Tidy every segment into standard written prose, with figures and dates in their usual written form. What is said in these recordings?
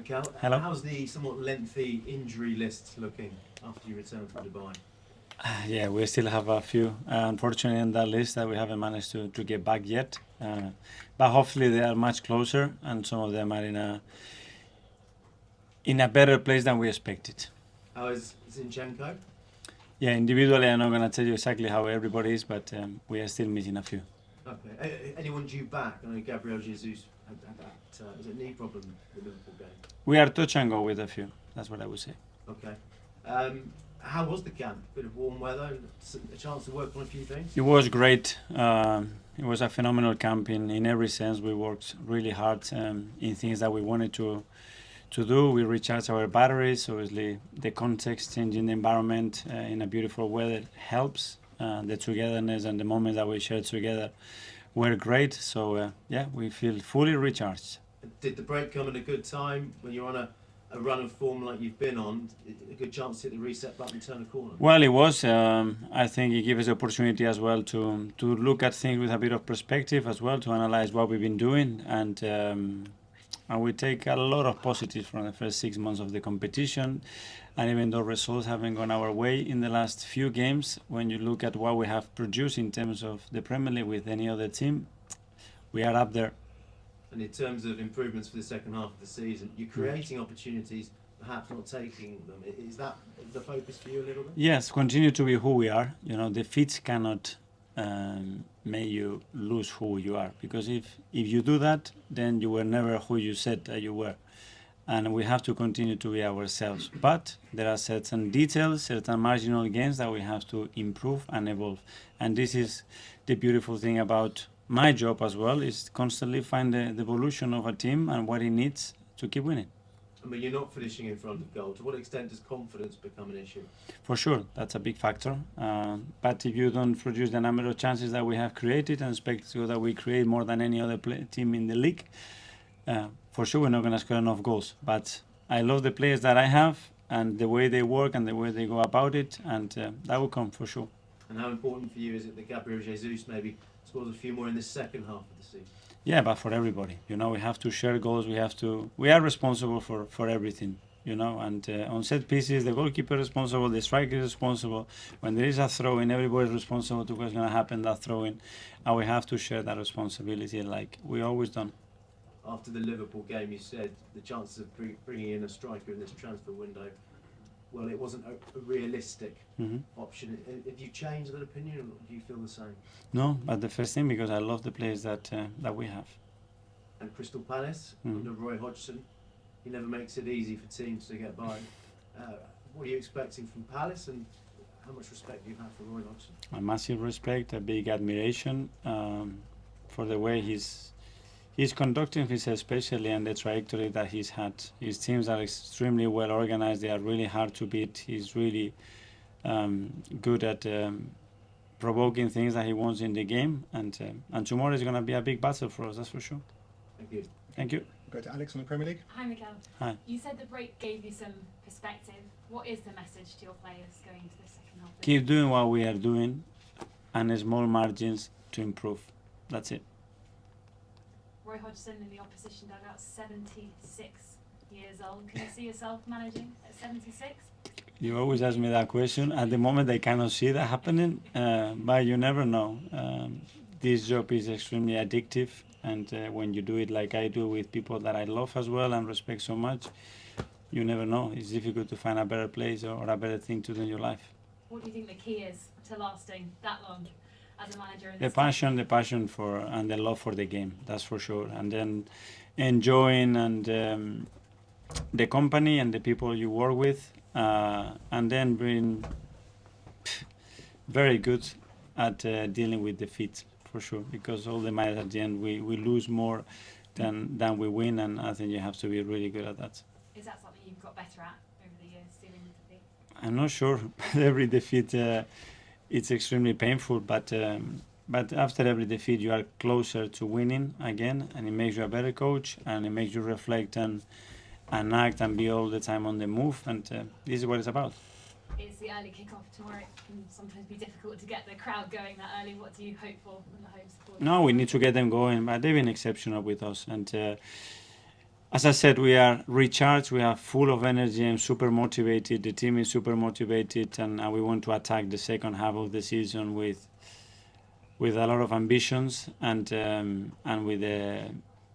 Mikel. Hello. How's the somewhat lengthy injury list looking after you return from Dubai? Yeah, we still have a few, unfortunately, in that list that we haven't managed to get back yet. But hopefully they are much closer, and some of them are in a better place than we expected. How is Zinchenko? Yeah, individually, I'm not going to tell you exactly how everybody is, but we are still missing a few. Okay. Anyone due back? I know Gabriel Jesus had that was it knee problem in the Liverpool game. We are touch and go with a few. That's what I would say. Okay. How was the camp? Bit of warm weather, a chance to work on a few things? It was great. It was a phenomenal camp in every sense. We worked really hard in things that we wanted to do. We recharged our batteries. Obviously, the context, changing the environment in a beautiful weather helps. The togetherness and the moments that we shared together were great. So yeah, we feel fully recharged. Did the break come at a good time when you're on a run of form like you've been on? A good chance to hit the reset button and turn a corner? Well, it was. I think it gives us the opportunity as well to look at things with a bit of perspective as well, to analyze what we've been doing, and we take a lot of positives from the first 6 months of the competition. And even though results haven't gone our way in the last few games, when you look at what we have produced in terms of the Premier League with any other team, we are up there. And in terms of improvements for the second half of the season, you're creating opportunities, perhaps not taking them. Is that the focus for you a little bit? Yes, continue to be who we are. You know, defeats cannot make you lose who you are, because if you do that, then you were never who you said that you were. And we have to continue to be ourselves. But there are certain details, certain marginal gains that we have to improve and evolve. And this is the beautiful thing about my job as well, is constantly find the evolution of a team and what it needs to keep winning. I mean, you're not finishing in front of goal. To what extent does confidence become an issue? For sure, that's a big factor. But if you don't produce the number of chances that we have created and expect that we create more than any other team in the league, for sure we're not going to score enough goals. But I love the players that I have and the way they work and the way they go about it, and that will come for sure. And how important for you is it that Gabriel Jesus maybe scores a few more in the second half of the season? Yeah, but for everybody, you know, we have to share goals. We are responsible for everything, you know. And on set pieces, the goalkeeper is responsible, the striker is responsible. When there is a throw-in, everybody is responsible to what's going to happen that throw-in, and we have to share that responsibility like we always done. After the Liverpool game, you said the chances of bringing in a striker in this transfer window, well, it wasn't a realistic option. Have you changed that opinion, or do you feel the same? No, but the first thing, because I love the players that we have. And Crystal Palace, under Roy Hodgson, he never makes it easy for teams to get by. What are you expecting from Palace, and how much respect do you have for Roy Hodgson? A massive respect, a big admiration for the way he's conducting himself, especially, and the trajectory that he's had. His teams are extremely well organized. They are really hard to beat. He's really good at provoking things that he wants in the game. And tomorrow is going to be a big battle for us, that's for sure. Thank you. Thank you. Go to Alex on the Premier League. Hi, Mikel. Hi. You said the break gave you some perspective. What is the message to your players going into the second half? Keep doing what we are doing, and small margins to improve. That's it. Roy Hodgson in the opposition dugout, 76 years old. Can you see yourself managing at 76? You always ask me that question. At the moment, I cannot see that happening, but you never know. This job is extremely addictive, and when you do it like I do with people that I love as well and respect so much, you never know. It's difficult to find a better place or a better thing to do in your life. What do you think the key is to lasting that long as a manager? In The passion for and the love for the game, that's for sure. And then enjoying and the company and the people you work with, and then being very good at dealing with defeats, for sure. Because all the matches at the end, we lose more than we win, and I think you have to be really good at that. Is that something you've got better at over the years, dealing with defeat? I'm not sure. Every defeat, it's extremely painful, but after every defeat, you are closer to winning again, and it makes you a better coach, and it makes you reflect and act and be all the time on the move, and this is what it's about. It's the early kick-off tomorrow. It can sometimes be difficult to get the crowd going that early. What do you hope for from the home support? No, we need to get them going, but they've been exceptional with us, and as I said, we are recharged, we are full of energy and super motivated. The team is super motivated, and we want to attack the second half of the season with a lot of ambitions and with the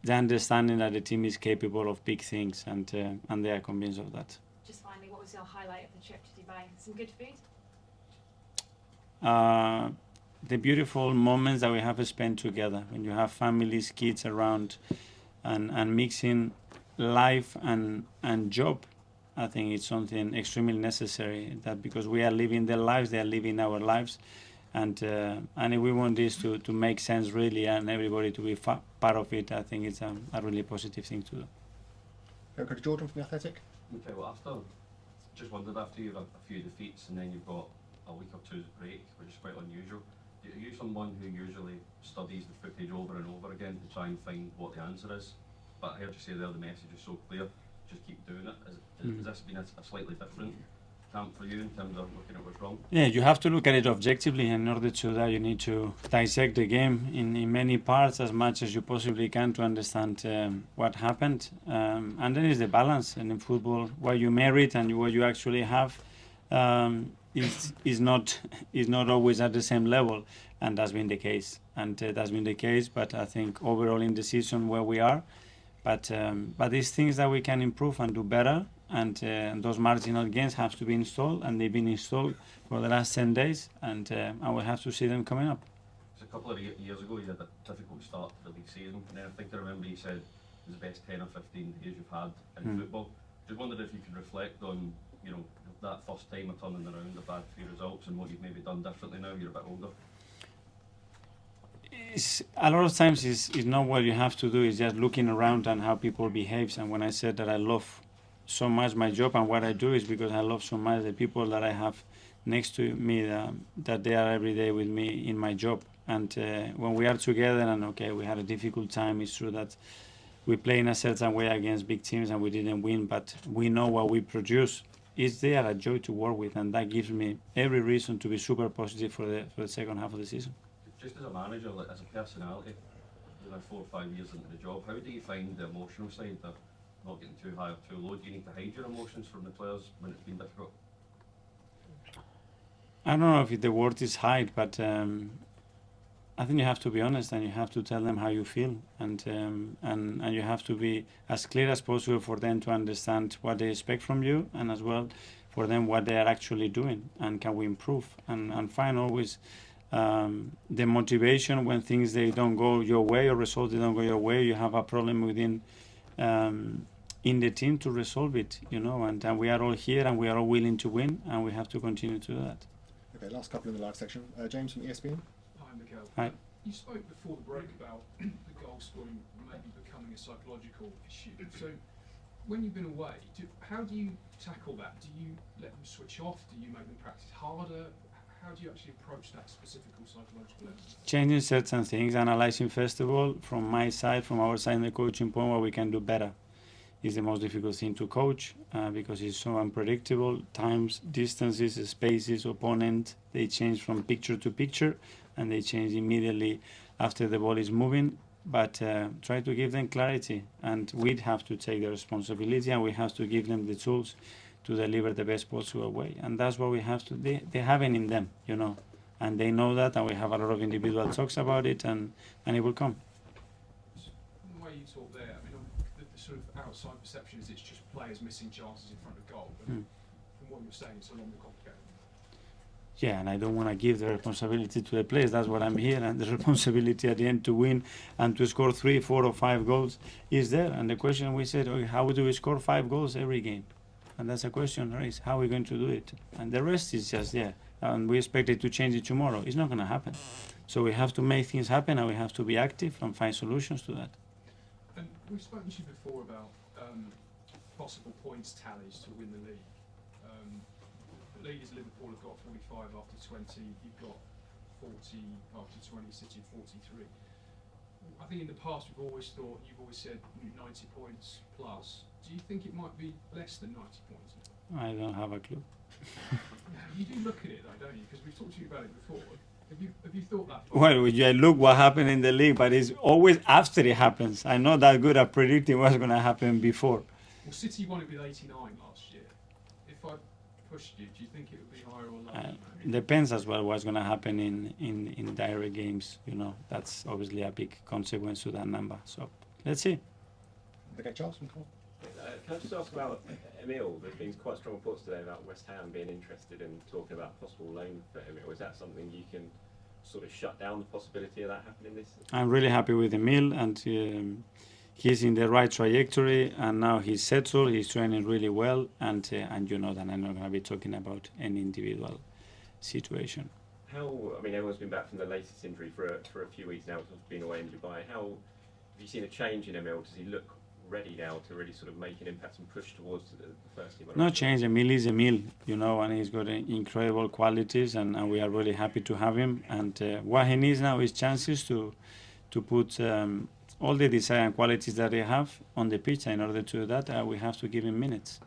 understanding that the team is capable of big things, and they are convinced of that. Just finally, what was your highlight of the trip to Dubai? Some good food? The beautiful moments that we have spent together when you have families, kids around, and mixing life and job. I think it's something extremely necessary, that because we are living their lives, they are living our lives, and if we want this to make sense really and everybody to be part of it, I think it's a really positive thing to do. Go to Jordan from The Athletic. Okay, well, just wondered, after you've had a few defeats and then you've got a week or two's break, which is quite unusual, are you someone who usually studies the footage over and over again to try and find what the answer is? But I heard you say there the message is so clear, just keep doing it. Has this been a slightly different camp for you in terms of looking at what's wrong? Yeah, you have to look at it objectively, and in order to do that, you need to dissect the game in many parts as much as you possibly can to understand what happened. And then is the balance. And in football, what you merit and what you actually have is not always at the same level, and that's been the case. But I think overall in the season where we are, but these things that we can improve and do better. And those marginal gains have to be installed, and they've been installed for the last 10 days, and we'll have to see them coming up. A couple of years ago, you had a difficult start to the league season, and then I think I remember you said it was the best 10 or 15 days you've had in football. Just wondered if you could reflect on, that first time of turning around the bad 3 results and what you've maybe done differently now you're a bit older. A lot of times it's not what you have to do, it's just looking around and how people behave. And when I said that I love so much my job and what I do, is because I love so much the people that I have next to me, that they are every day with me in my job. And when we are together, and we had a difficult time, it's true that we play in a certain way against big teams and we didn't win, but we know what we produce. They are a joy to work with, and that gives me every reason to be super positive for the second half of the season. Just as a manager, as a personality, 4 or 5 years into the job, how do you find the emotional side of not getting too high or too low? Do you need to hide your emotions from the players when it's been difficult? I don't know if the word is hide, but I think you have to be honest, and you have to tell them how you feel, and you have to be as clear as possible for them to understand what they expect from you, and as well for them what they are actually doing, and can we improve, and find always the motivation when things they don't go your way, or results they don't go your way. You have a problem within in the team to resolve it, and we are all here and we are all willing to win, and we have to continue to do that. Okay, last couple in the live section. James from ESPN. Hi, Mikel. Hi. You spoke before the break about the goal scoring maybe becoming a psychological issue. So, when you've been away, how do you tackle that? Do you let them switch off? Do you make them practice harder? How do you actually approach that specific psychological element? Changing certain things, analyzing first of all from my side, from our side in the coaching point, what we can do better. Is the most difficult thing to coach because it's so unpredictable. Times, distances, spaces, opponent, they change from picture to picture, and they change immediately after the ball is moving. But try to give them clarity, and we have to take the responsibility, and we have to give them the tools to deliver the best possible way. And that's what we have to. They have it in them, and they know that, and we have a lot of individual talks about it, and it will come. The way you talk there, the sort of outside perception is it's just players missing chances in front of goal, but from what you're saying, it's a lot more complicated. Yeah, and I don't want to give the responsibility to the players. That's what I'm here, and the responsibility at the end to win and to score 3, 4, or 5 goals is there. And the question we said, how do we score 5 goals every game? And that's a question, right? How are we going to do it? And the rest is just there. And we expect it to change it tomorrow. It's not going to happen. So we have to make things happen, and we have to be active and find solutions to that. And we've spoken to you before about possible points tallies to win the league. The leaders, Liverpool, have got 45 after 20. You've got 40 after 20. City 43. I think in the past you've always said 90 points plus. Do you think it might be less than 90 points? I don't have a clue. You do look at it though, don't you? Because we've talked to you about it before. Have you thought that far? Well, you look what happened in the league, but it's always after it happens. I'm not that good at predicting what's going to happen before. Well, City won it with 89 last year. If I pushed you, do you think it would be higher or lower? Depends as well what's going to happen in direct games. You know, that's obviously a big consequence to that number. So let's see. Okay, Charles from Cole. Can I just ask about Emil? There's been quite strong reports today about West Ham being interested in talking about possible loan for Emil. Is that something you can sort of shut down the possibility of that happening this season? I'm really happy with Emil, and he's in the right trajectory, and now he's settled. He's training really well, and you know that I'm not going to be talking about any individual situation. How? I mean, everyone's been back from the latest injury for a few weeks now. He's been away in Dubai. How have you seen a change in Emil? Does he look ready now to really sort of make an impact and push towards the first team? No change. Emil is Emil, you know, and he's got incredible qualities, and we are really happy to have him. And what he needs now is chances to put all the desire and qualities that he have on the pitch. In order to do that, we have to give him minutes.